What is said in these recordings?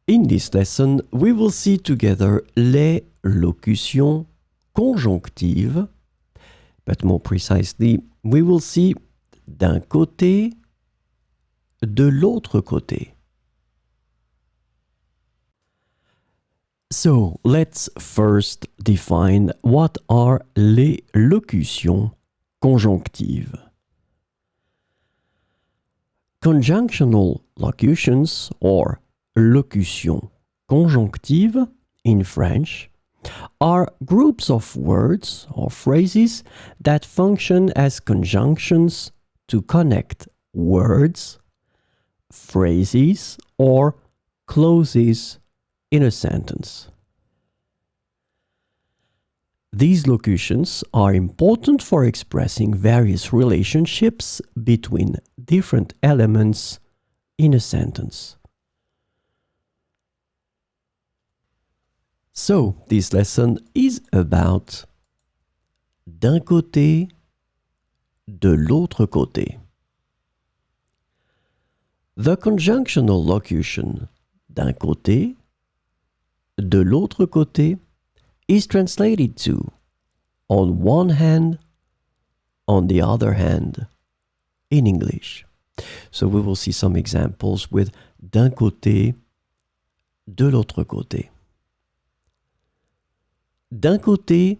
In this lesson, we will see together les locutions conjonctives, but more precisely, we will see d'un côté, de l'autre côté. So, let's first define what are les locutions conjonctives. Conjunctional locutions, or locutions conjonctives in French, are groups of words or phrases that function as conjunctions to connect words, phrases, or clauses in a sentence. These locutions are important for expressing various relationships between different elements in a sentence. So, this lesson is about d'un côté, de l'autre côté. The conjunctional locution d'un côté, de l'autre côté is translated to on one hand, on the other hand in English. So we will see some examples with d'un côté, de l'autre côté. D'un côté,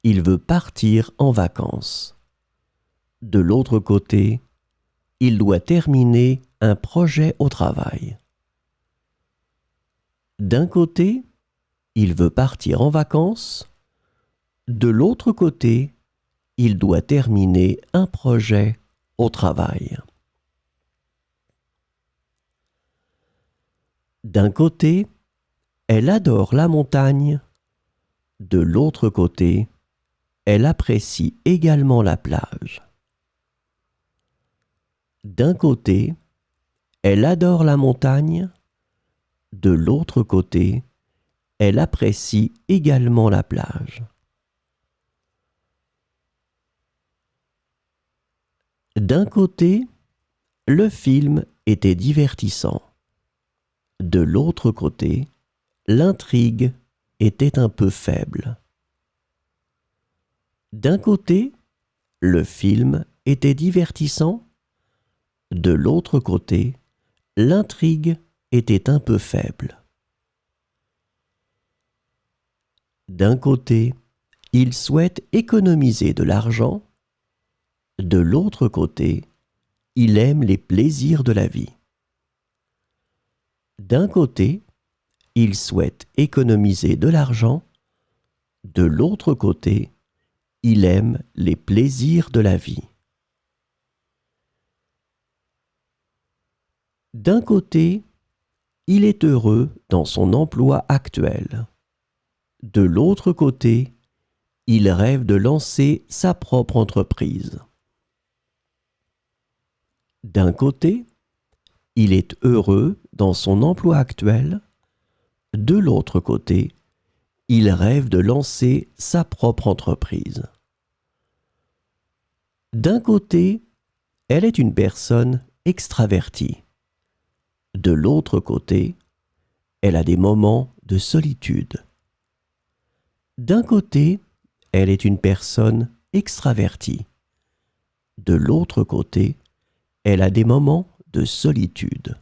il veut partir en vacances. De l'autre côté, il doit terminer un projet au travail. D'un côté, il veut partir en vacances. De l'autre côté, il doit terminer un projet au travail. D'un côté, elle adore la montagne. De l'autre côté, elle apprécie également la plage. D'un côté, elle adore la montagne. De l'autre côté, elle apprécie également la plage. D'un côté, le film était divertissant. De l'autre côté, l'intrigue était un peu faible. D'un côté, le film était divertissant. De l'autre côté, l'intrigue était un peu faible. D'un côté, il souhaite économiser de l'argent. De l'autre côté, il aime les plaisirs de la vie. D'un côté, il souhaite économiser de l'argent. De l'autre côté, il aime les plaisirs de la vie. D'un côté, il est heureux dans son emploi actuel. De l'autre côté, il rêve de lancer sa propre entreprise. D'un côté, il est heureux dans son emploi actuel. De l'autre côté, il rêve de lancer sa propre entreprise. D'un côté, elle est une personne extravertie. De l'autre côté, elle a des moments de solitude. D'un côté, elle est une personne extravertie. De l'autre côté, elle a des moments de solitude.